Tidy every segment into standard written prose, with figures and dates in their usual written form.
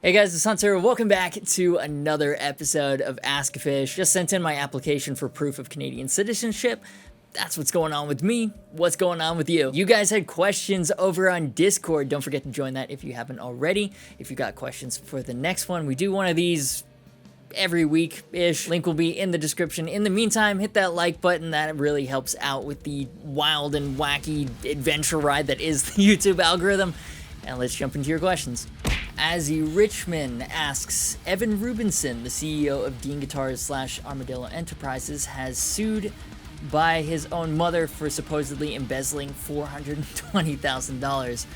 Hey guys, it's Hunter. Welcome back to another episode of ASKgufish. Just sent in my application for proof of Canadian citizenship. That's what's going on with me. What's going on with you? You guys had questions over on Discord. Don't forget to join that if you haven't already. If you got questions for the next one, we do one of these every week-ish. Link will be in the description. In the meantime, hit that like button. That really helps out with the wild and wacky adventure ride that is the YouTube algorithm. And let's jump into your questions. Azzy Richmond asks, Evan Rubinson, the CEO of Dean Guitars / Armadillo Enterprises, has sued by his own mother for supposedly embezzling $420,000.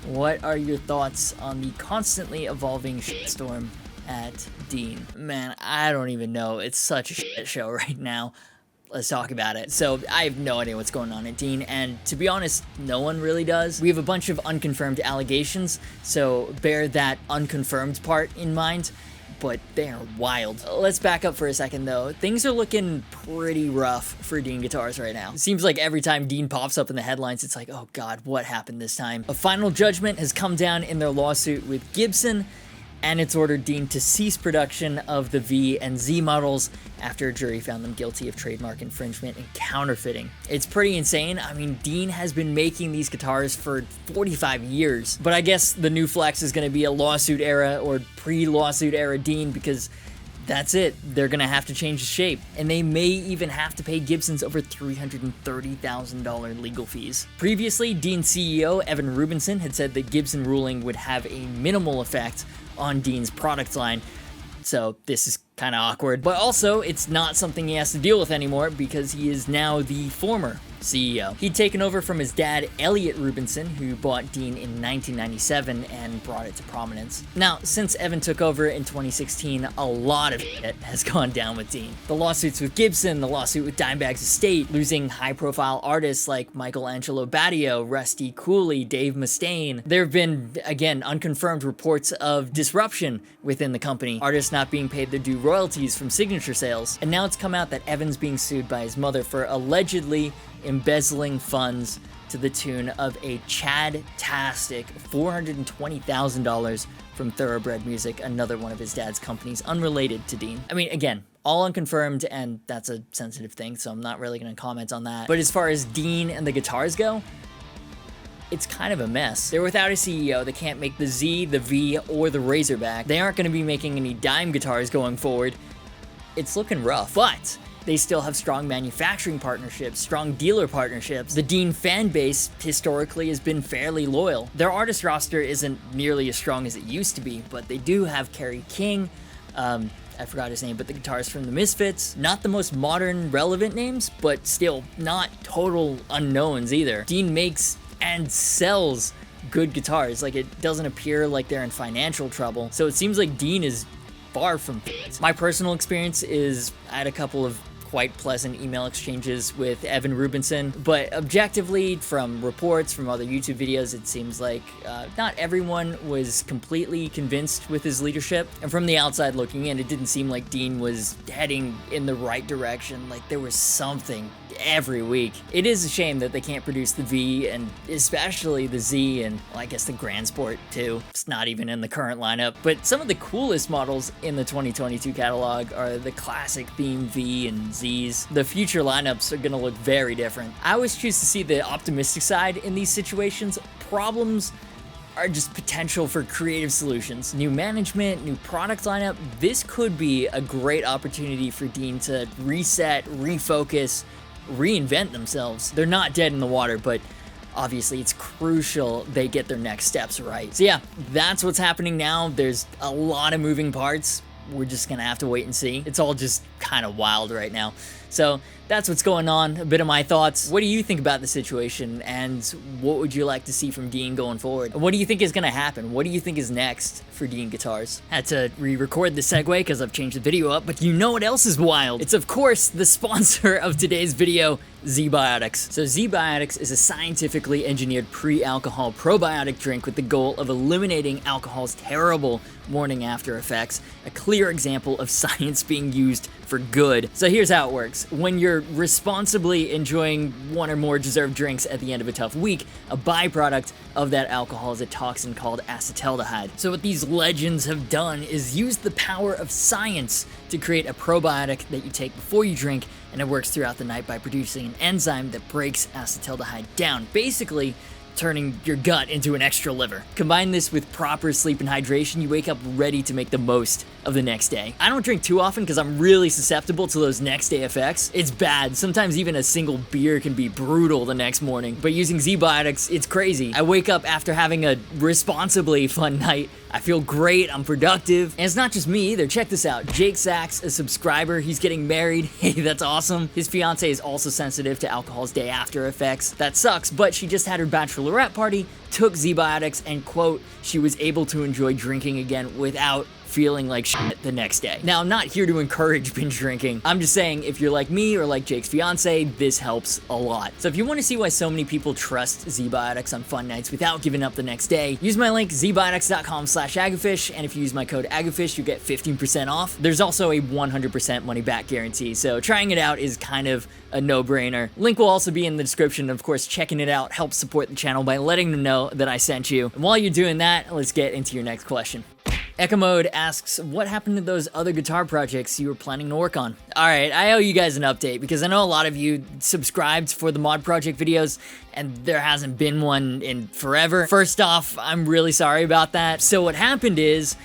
What are your thoughts on the constantly evolving shitstorm at Dean? Man, I don't even know. It's such a shit show right now. Let's talk about it. So I have no idea what's going on at Dean, and to be honest, no one really does. We have a bunch of unconfirmed allegations, so bear that unconfirmed part in mind, but they are wild. Let's back up for a second though. Things are looking pretty rough for Dean Guitars right now. It seems like every time Dean pops up in the headlines, it's like, oh god, what happened this time? A final judgment has come down in their lawsuit with Gibson, and it's ordered Dean to cease production of the V and Z models after a jury found them guilty of trademark infringement and counterfeiting. It's pretty insane. I mean, Dean has been making these guitars for 45 years, but I guess the new flex is going to be a lawsuit era or pre-lawsuit era Dean, because that's it. They're going to have to change the shape, and they may even have to pay Gibson's over $330,000 legal fees. Previously, Dean's CEO, Evan Rubinson, had said that Gibson ruling would have a minimal effect on Dean's product line, so this is kind of awkward. But also, it's not something he has to deal with anymore because he is now the former CEO. He'd taken over from his dad, Elliot Rubinson, who bought Dean in 1997 and brought it to prominence. Now, since Evan took over in 2016, a lot of shit has gone down with Dean. The lawsuits with Gibson, the lawsuit with Dimebag's estate, losing high-profile artists like Michelangelo Battio, Rusty Cooley, Dave Mustaine. There have been, again, unconfirmed reports of disruption within the company, artists not being paid their due royalties from signature sales. And now it's come out that Evan's being sued by his mother for allegedly embezzling funds to the tune of a Chad-tastic $420,000 from Thoroughbred Music, another one of his dad's companies unrelated to Dean. I mean, again, all unconfirmed, and that's a sensitive thing, so I'm not really going to comment on that. But as far as Dean and the guitars go, it's kind of a mess. They're without a CEO. They can't make the Z, the V, or the Razorback. They aren't going to be making any dime guitars going forward. It's looking rough, but they still have strong manufacturing partnerships, strong dealer partnerships. The Dean fan base historically has been fairly loyal. Their artist roster isn't nearly as strong as it used to be, but they do have Kerry King, I forgot his name, but the guitarist from the Misfits. Not the most modern, relevant names, but still not total unknowns either. Dean makes and sells good guitars. Like, it doesn't appear like they're in financial trouble. So it seems like Dean is far from it. My personal experience is I had a couple of quite pleasant email exchanges with Evan Rubinson, but objectively, from reports, from other YouTube videos, it seems like not everyone was completely convinced with his leadership, and from the outside looking in, it didn't seem like Dean was heading in the right direction. Like, there was something every week. It is a shame that they can't produce the V, and especially the Z, and well, I guess the Gransport too. It's not even in the current lineup, but some of the coolest models in the 2022 catalog are the classic theme V and Zs. The future lineups are gonna look very different. I always choose to see the optimistic side in these situations. Problems are just potential for creative solutions. New management, new product lineup. This could be a great opportunity for Dean to reset, refocus, reinvent themselves. They're not dead in the water, but obviously it's crucial they get their next steps right. So yeah, that's what's happening now. There's a lot of moving parts. We're just gonna have to wait and see. It's all just kind of wild right now. So that's what's going on, a bit of my thoughts. What do you think about the situation, and what would you like to see from Dean going forward? What do you think is gonna happen? What do you think is next for Dean Guitars? Had to re-record the segue because I've changed the video up, but you know what else is wild? It's of course the sponsor of today's video, Zbiotics. So Zbiotics is a scientifically engineered pre-alcohol probiotic drink with the goal of eliminating alcohol's terrible morning after effects, a clear example of science being used for good. So here's how it works. When you're responsibly enjoying one or more deserved drinks at the end of a tough week, a byproduct of that alcohol is a toxin called acetaldehyde. So what these legends have done is use the power of science to create a probiotic that you take before you drink, and it works throughout the night by producing an enzyme that breaks acetaldehyde down, basically turning your gut into an extra liver. Combine this with proper sleep and hydration, you wake up ready to make the most of the next day. I don't drink too often because I'm really susceptible to those next day effects. It's bad. Sometimes even a single beer can be brutal the next morning. But using Zbiotics, it's crazy. I wake up after having a responsibly fun night. I feel great, I'm productive. And it's not just me either. Check this out. Jake Sachs, a subscriber, he's getting married. Hey, that's awesome. His fiance is also sensitive to alcohol's day after effects. That sucks, but she just had her bachelorette party, took Zbiotics, and quote, she was able to enjoy drinking again without feeling like shit the next day. Now, I'm not here to encourage binge drinking. I'm just saying, if you're like me or like Jake's fiance, this helps a lot. So if you want to see why so many people trust Zbiotics on fun nights without giving up the next day, use my link, zbiotics.com/Agufish, and if you use my code Agufish, you get 15% off. There's also a 100% money back guarantee, so trying it out is kind of a no-brainer. Link will also be in the description. Of course, checking it out helps support the channel by letting them know that I sent you. And while you're doing that, let's get into your next question. Echo Mode asks, what happened to those other guitar projects you were planning to work on? Alright, I owe you guys an update because I know a lot of you subscribed for the mod project videos and there hasn't been one in forever. First off, I'm really sorry about that. So what happened is,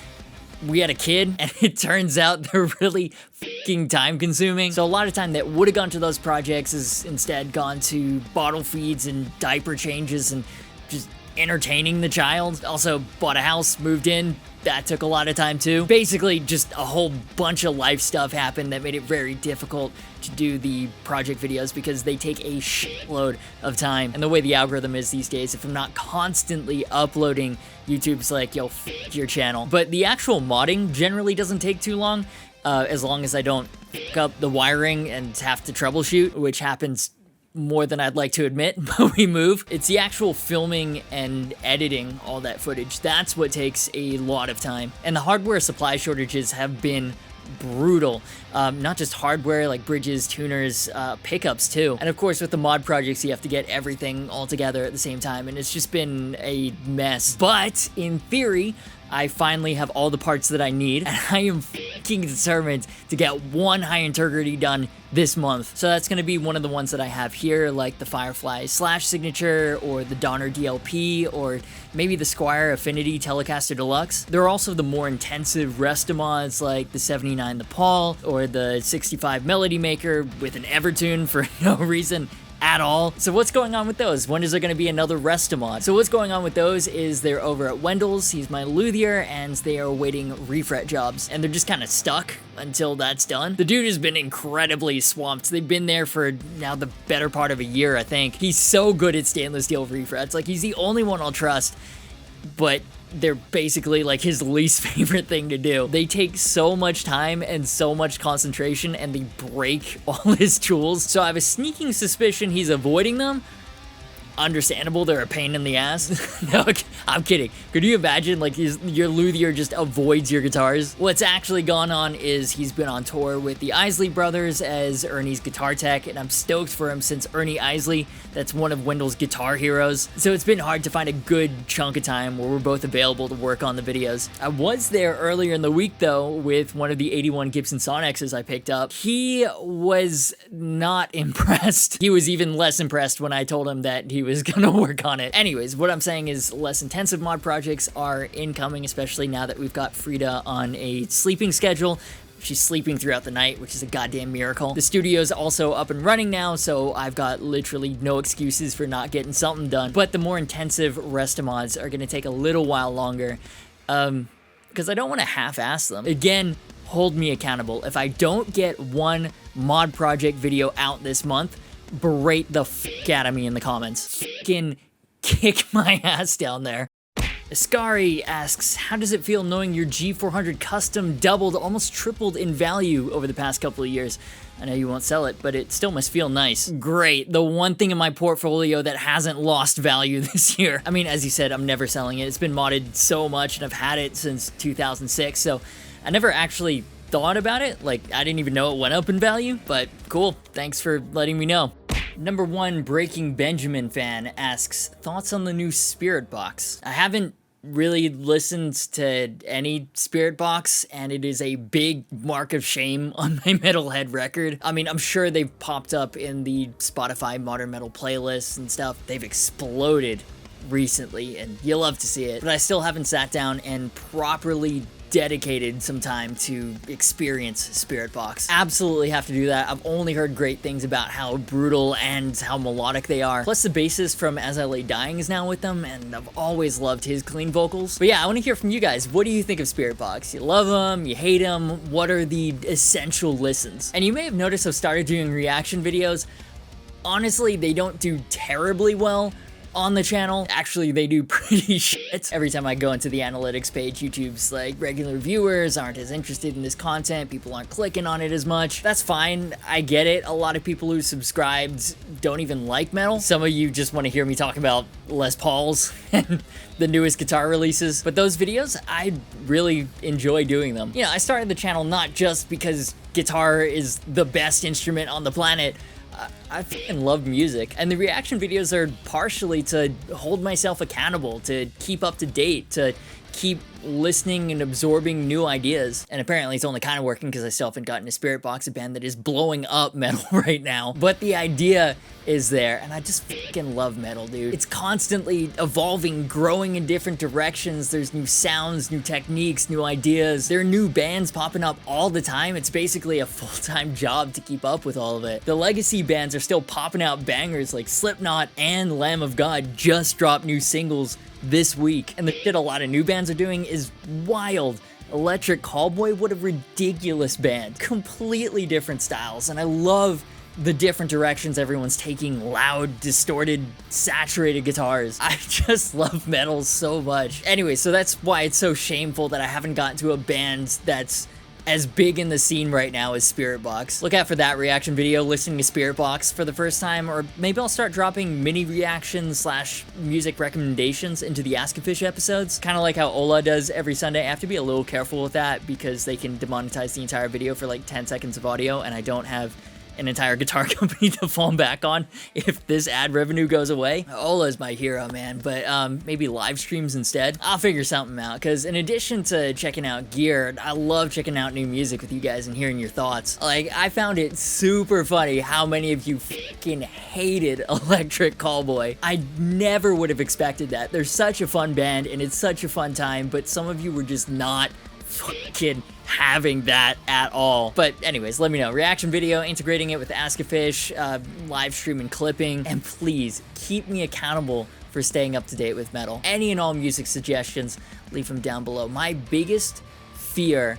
we had a kid, and it turns out they're really fucking time consuming. So a lot of time that would have gone to those projects has instead gone to bottle feeds and diaper changes and just entertaining the child. Also bought a house, moved in. That took a lot of time too. Basically, just a whole bunch of life stuff happened that made it very difficult to do the project videos because they take a shitload of time. And the way the algorithm is these days, if I'm not constantly uploading, YouTube's like, yo, f your channel. But the actual modding generally doesn't take too long, as long as I don't f up the wiring and have to troubleshoot, which happens more than I'd like to admit, but we move. It's the actual filming and editing all that footage. That's what takes a lot of time. And the hardware supply shortages have been brutal. Not just hardware like bridges, tuners, pickups too. And of course with the mod projects you have to get everything all together at the same time, and it's just been a mess. But in theory, I finally have all the parts that I need, and I am fucking determined to get one high integrity done this month. So that's gonna be one of the ones that I have here, like the Firefly Slash Signature, or the Donner DLP, or maybe the Squier Affinity Telecaster Deluxe. There are also the more intensive Restomods, like the 79 The Paul, or the 65 Melody Maker with an Evertune for no reason at all. So what's going on with those? When is there going to be another Restomod? So what's going on with those is they're over at Wendell's. He's my luthier, and they are awaiting refret jobs, and they're just kind of stuck until that's done. The dude has been incredibly swamped. They've been there for now the better part of a year, I think. He's so good at stainless steel refrets. Like, he's the only one I'll trust, but they're basically like his least favorite thing to do. They take so much time and so much concentration, and they break all his tools. So I have a sneaking suspicion he's avoiding them. Understandable, they're a pain in the ass. No, I'm kidding. Could you imagine, like, your luthier just avoids your guitars? What's actually gone on is he's been on tour with the Isley brothers as Ernie's guitar tech, and I'm stoked for him since Ernie Isley, that's one of Wendell's guitar heroes. So it's been hard to find a good chunk of time where we're both available to work on the videos. I was there earlier in the week, though, with one of the 81 Gibson Sonexes I picked up. He was not impressed. He was even less impressed when I told him that he was gonna work on it. Anyways, what I'm saying is less intensive mod projects are incoming, especially now that we've got Frida on a sleeping schedule. She's sleeping throughout the night, which is a goddamn miracle. The studio's also up and running now, so I've got literally no excuses for not getting something done. But the more intensive Restomods are gonna take a little while longer, because I don't want to half-ass them. Again, hold me accountable. If I don't get one mod project video out this month, berate the fuck out of me in the comments. Fucking kick my ass down there. Askari asks, how does it feel knowing your G400 custom doubled, almost tripled in value over the past couple of years? I know you won't sell it, but it still must feel nice. Great, the one thing in my portfolio that hasn't lost value this year. I mean, as you said, I'm never selling it. It's been modded so much, and I've had it since 2006, so I never actually thought about it. Like, I didn't even know it went up in value, but cool. Thanks for letting me know. Number 1 Breaking Benjamin fan asks, thoughts on the new Spiritbox? I haven't really listened to any Spiritbox, and it is a big mark of shame on my metalhead record. I mean, I'm sure they've popped up in the Spotify modern metal playlists and stuff. They've exploded recently, and you'll love to see it, but I still haven't sat down and properly dedicated some time to experience Spiritbox. Absolutely have to do that. I've only heard great things about how brutal and how melodic they are. Plus the bassist from As I Lay Dying is now with them, and I've always loved his clean vocals. But yeah, I want to hear from you guys. What do you think of Spiritbox? You love them? You hate them? What are the essential listens? And you may have noticed I've started doing reaction videos. Honestly, they don't do terribly well on the channel. Actually, they do pretty shit. Every time I go into the analytics page, YouTube's like, regular viewers aren't as interested in this content, people aren't clicking on it as much. That's fine, I get it. A lot of people who subscribed don't even like metal. Some of you just want to hear me talk about Les Pauls and the newest guitar releases. But those videos, I really enjoy doing them. You know, I started the channel not just because guitar is the best instrument on the planet. I fucking love music, and the reaction videos are partially to hold myself accountable, to keep up to date, to keep listening and absorbing new ideas. And apparently it's only kind of working because I still haven't gotten a Spiritbox, a band that is blowing up metal right now. But the idea is there, and I just fucking love metal, dude. It's constantly evolving, growing in different directions. There's new sounds, new techniques, new ideas. There are new bands popping up all the time. It's basically a full-time job to keep up with all of it. The legacy bands are still popping out bangers, like Slipknot and Lamb of God just dropped new singles this week, and the shit a lot of new bands are doing is wild. Electric Callboy, what a ridiculous band. Completely different styles, and I love the different directions everyone's taking. Loud, distorted, saturated guitars. I just love metal so much. Anyway, so that's why it's so shameful that I haven't gotten to a band that's as big in the scene right now as Spiritbox. Look out for that reaction video, listening to Spiritbox for the first time, or maybe I'll start dropping mini reactions slash music recommendations into the Askgufish episodes, kind of like how Ola does every Sunday. I have to be a little careful with that because they can demonetize the entire video for like 10 seconds of audio, and I don't have an entire guitar company to fall back on if this ad revenue goes away. Ola's my hero, man, but maybe live streams instead. I'll figure something out, because in addition to checking out gear, I love checking out new music with you guys and hearing your thoughts. Like, I found it super funny how many of you fucking hated Electric Callboy. I never would have expected that. They're such a fun band and it's such a fun time, but some of you were just not fucking having that at all. But anyways, let me know. Reaction video, integrating it with Askgufish, live stream and clipping, and please keep me accountable for staying up to date with metal. Any and all music suggestions, leave them down below. My biggest fear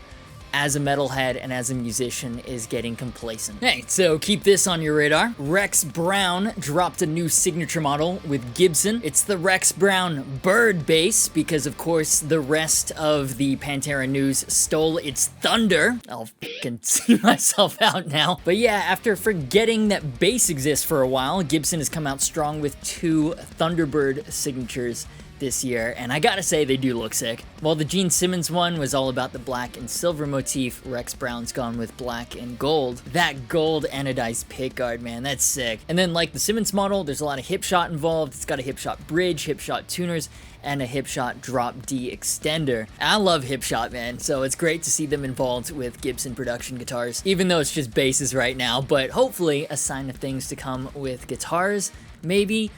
as a metalhead and as a musician is getting complacent. Hey, so keep this on your radar. Rex Brown dropped a new signature model with Gibson. It's the Rex Brown Bird bass, because of course the rest of the Pantera news stole its thunder. I'll fucking see myself out now. But yeah, after forgetting that bass exists for a while, Gibson has come out strong with 2 Thunderbird signatures this year, and I gotta say they do look sick. While the Gene Simmons one was all about the black and silver motif, Rex Brown's gone with black and gold. That gold anodized pickguard, man, that's sick. And then like the Simmons model, there's a lot of hip shot involved. It's got a hip shot bridge, hip shot tuners, and a hip shot drop D extender. I love hip shot, man, so it's great to see them involved with Gibson production guitars, even though it's just basses right now, but hopefully a sign of things to come with guitars, maybe.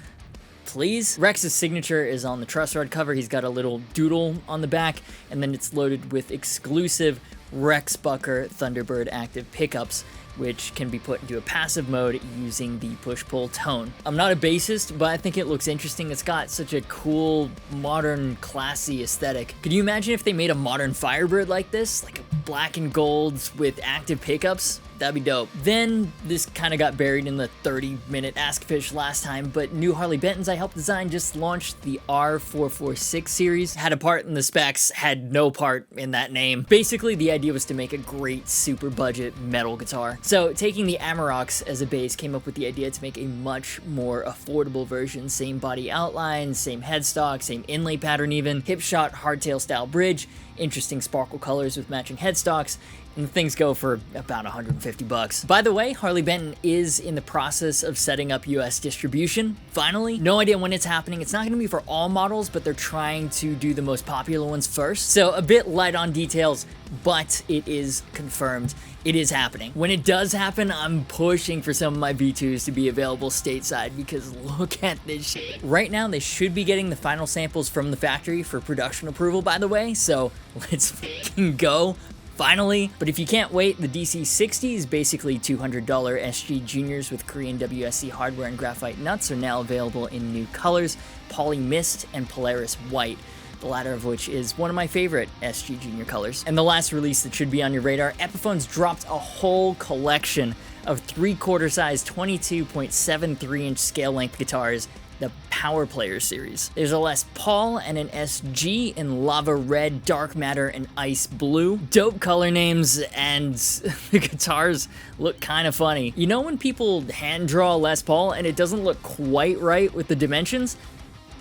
Please. Rex's signature is on the truss rod cover. He's got a little doodle on the back, and then it's loaded with exclusive Rex Bucker Thunderbird active pickups, which can be put into a passive mode using the push-pull tone. I'm not a bassist, but I think it looks interesting. It's got such a cool, modern, classy aesthetic. Could you imagine if they made a modern Firebird like this? Like a black and gold with active pickups? That'd be dope. Then this kind of got buried in the 30-minute Askgufish last time, but new Harley Bentons I helped design just launched the R446 series. Had a part in the specs, had no part in that name. Basically, the idea was to make a great super budget metal guitar. So taking the Amarok's as a base came up with the idea to make a much more affordable version. Same body outline, same headstock, same inlay pattern even, hip shot hardtail style bridge, interesting sparkle colors with matching headstocks, and things go for about 150 bucks. By the way, Harley Benton is in the process of setting up US distribution, finally. No idea when it's happening. It's not gonna be for all models, but they're trying to do the most popular ones first. So a bit light on details, but it is confirmed. It is happening. When it does happen, I'm pushing for some of my V2s to be available stateside because look at this shit. Right now, they should be getting the final samples from the factory for production approval, by the way, so let's fucking go. Finally. But if you can't wait, the DC60 is basically $200 SG Juniors with Korean WSC hardware and graphite nuts are now available in new colors, Poly Mist and Polaris White, the latter of which is one of my favorite SG Junior colors. And the last release that should be on your radar, Epiphone's dropped a whole collection of 3/4 size 22.73-inch scale length guitars, the Power Player series. There's a Les Paul and an SG in Lava Red, Dark Matter, and Ice Blue. Dope color names, and the guitars look kind of funny. You know when people hand draw a Les Paul and it doesn't look quite right with the dimensions?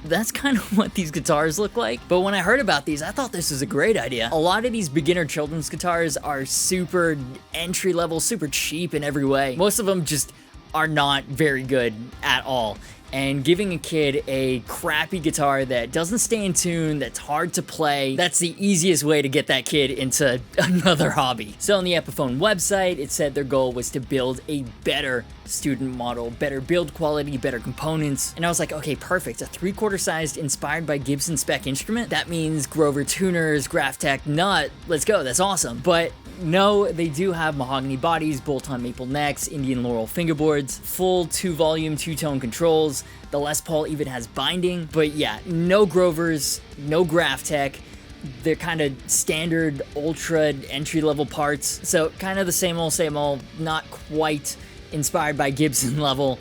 That's kind of what these guitars look like. But when I heard about these, I thought this was a great idea. A lot of these beginner children's guitars are super entry level, super cheap in every way. Most of them just are not very good at all. And giving a kid a crappy guitar that doesn't stay in tune, that's hard to play, that's the easiest way to get that kid into another hobby. So on the Epiphone website, it said their goal was to build a better student model, better build quality, better components. And I was like, okay, perfect. A 3/4 sized inspired by Gibson spec instrument? That means Grover tuners, Graphtec nut, let's go, that's awesome. But no, they do have mahogany bodies, bolt-on maple necks, Indian laurel fingerboards, full 2-volume, 2-tone controls. The Les Paul even has binding. But yeah, no Grovers, no Graphtec. They're kind of standard, ultra, entry-level parts. So kind of the same old, not quite inspired by Gibson level.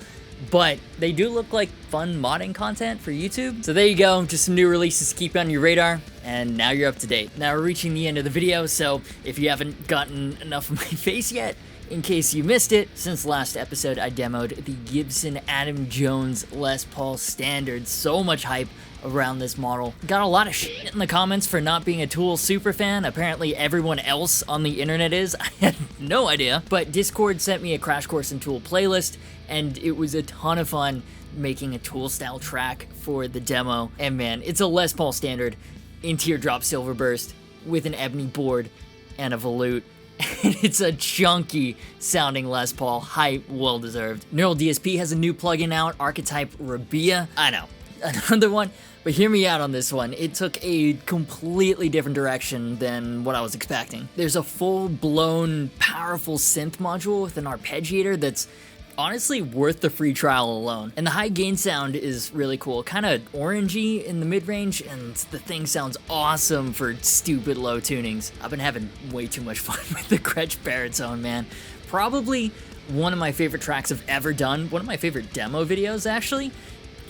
But they do look like fun modding content for YouTube. So there you go, just some new releases to keep on your radar, and now you're up to date. Now we're reaching the end of the video, so if you haven't gotten enough of my face yet, in case you missed it, since last episode I demoed the Gibson Adam Jones Les Paul Standard. So much hype around this model. Got a lot of shit in the comments for not being a Tool superfan. Apparently everyone else on the internet is. I had no idea. But Discord sent me a Crash Course in Tool playlist, and it was a ton of fun making a Tool style track for the demo. And man, it's a Les Paul Standard in teardrop silver burst with an ebony board and a volute. And it's a chunky sounding Les Paul. Hype, well deserved. Neural DSP has a new plugin out, Archetype Rabia. I know, another one. But hear me out on this one. It took a completely different direction than what I was expecting. There's a full-blown, powerful synth module with an arpeggiator that's honestly worth the free trial alone. And the high gain sound is really cool. Kind of orangey in the mid-range, and the thing sounds awesome for stupid low tunings. I've been having way too much fun with the Gretsch Baritone, man. Probably one of my favorite tracks I've ever done. One of my favorite demo videos, actually.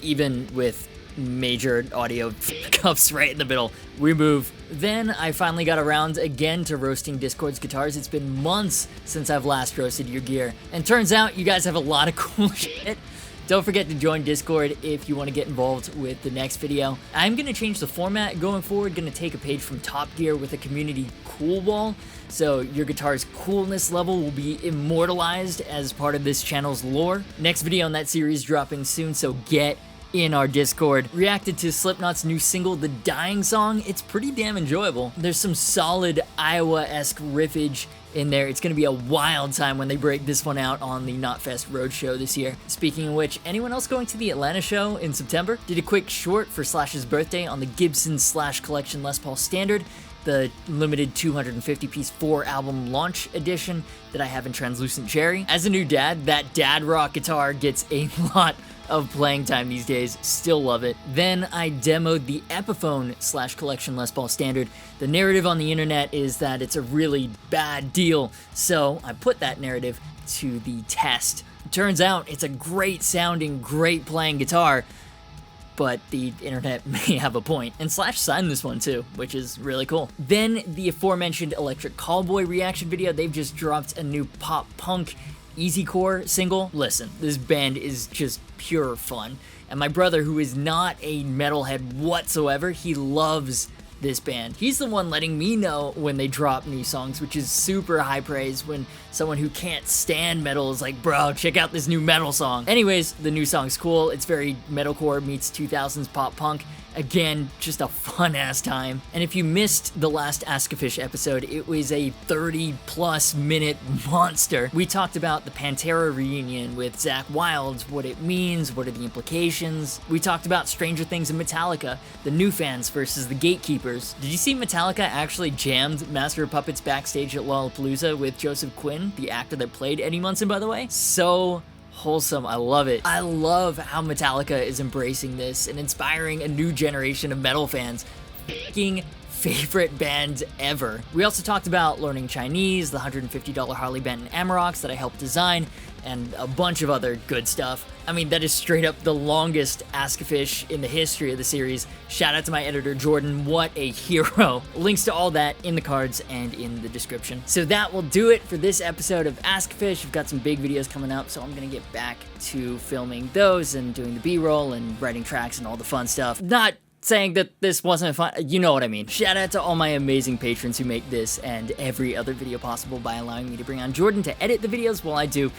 Even with major audio cups right in the middle. We move. Then I finally got around again to roasting Discord's guitars. It's been months since I've last roasted your gear. And turns out you guys have a lot of cool shit. Don't forget to join Discord if you want to get involved with the next video. I'm going to change the format going forward. Going to take a page from Top Gear with a community cool wall. So your guitar's coolness level will be immortalized as part of this channel's lore. Next video in that series dropping soon, so get in our Discord. Reacted to Slipknot's new single, The Dying Song. It's pretty damn enjoyable. There's some solid Iowa-esque riffage in there. It's gonna be a wild time when they break this one out on the Knotfest Roadshow this year. Speaking of which, anyone else going to the Atlanta show in September? Did a quick short for Slash's birthday on the Gibson Slash Collection Les Paul Standard, the limited 250-piece 4-album launch edition that I have in Translucent Cherry. As a new dad, that dad rock guitar gets a lot of playing time these days. Still love it. Then I demoed the Epiphone Slash Collection Les Paul Standard. The narrative on the internet is that it's a really bad deal, so I put that narrative to the test. Turns out it's a great sounding, great playing guitar, but the internet may have a point. And Slash signed this one too, which is really cool. Then the aforementioned Electric Callboy reaction video, they've just dropped a new pop punk easycore single. Listen, this band is just pure fun. And my brother, who is not a metalhead whatsoever, he loves this band. He's the one letting me know when they drop new songs, which is super high praise when someone who can't stand metal is like, bro, check out this new metal song. Anyways, the new song's cool. It's very metalcore meets 2000s pop punk. Again, just a fun ass time. And if you missed the last ASKgufish episode, it was a 30+ minute monster. We talked about the Pantera reunion with Zakk Wylde, what it means, what are the implications. We talked about Stranger Things and Metallica, the new fans versus the gatekeepers. Did you see Metallica actually jammed Master of Puppets backstage at Lollapalooza with Joseph Quinn, the actor that played Eddie Munson, by the way? So wholesome. I love it. I love how Metallica is embracing this and inspiring a new generation of metal fans. Fucking favorite band ever. We also talked about learning Chinese, the $150 Harley Benton Amaroks that I helped design, and a bunch of other good stuff. I mean, that is straight up the longest ASKgufish in the history of the series. Shout out to my editor, Jordan. What a hero. Links to all that in the cards and in the description. So that will do it for this episode of ASKgufish. We've got some big videos coming up, so I'm gonna get back to filming those and doing the B-roll and writing tracks and all the fun stuff. Not saying that this wasn't fun, you know what I mean. Shout out to all my amazing patrons who make this and every other video possible by allowing me to bring on Jordan to edit the videos while I do,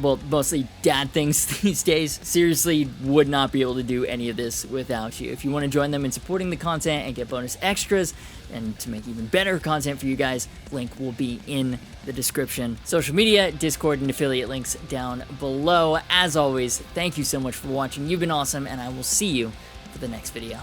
well, mostly dad things these days. Seriously, would not be able to do any of this without you. If you want to join them in supporting the content and get bonus extras and to make even better content for you guys, link will be in the description. Social media, Discord, and affiliate links down below. As always, thank you so much for watching. You've been awesome, and I will see you for the next video.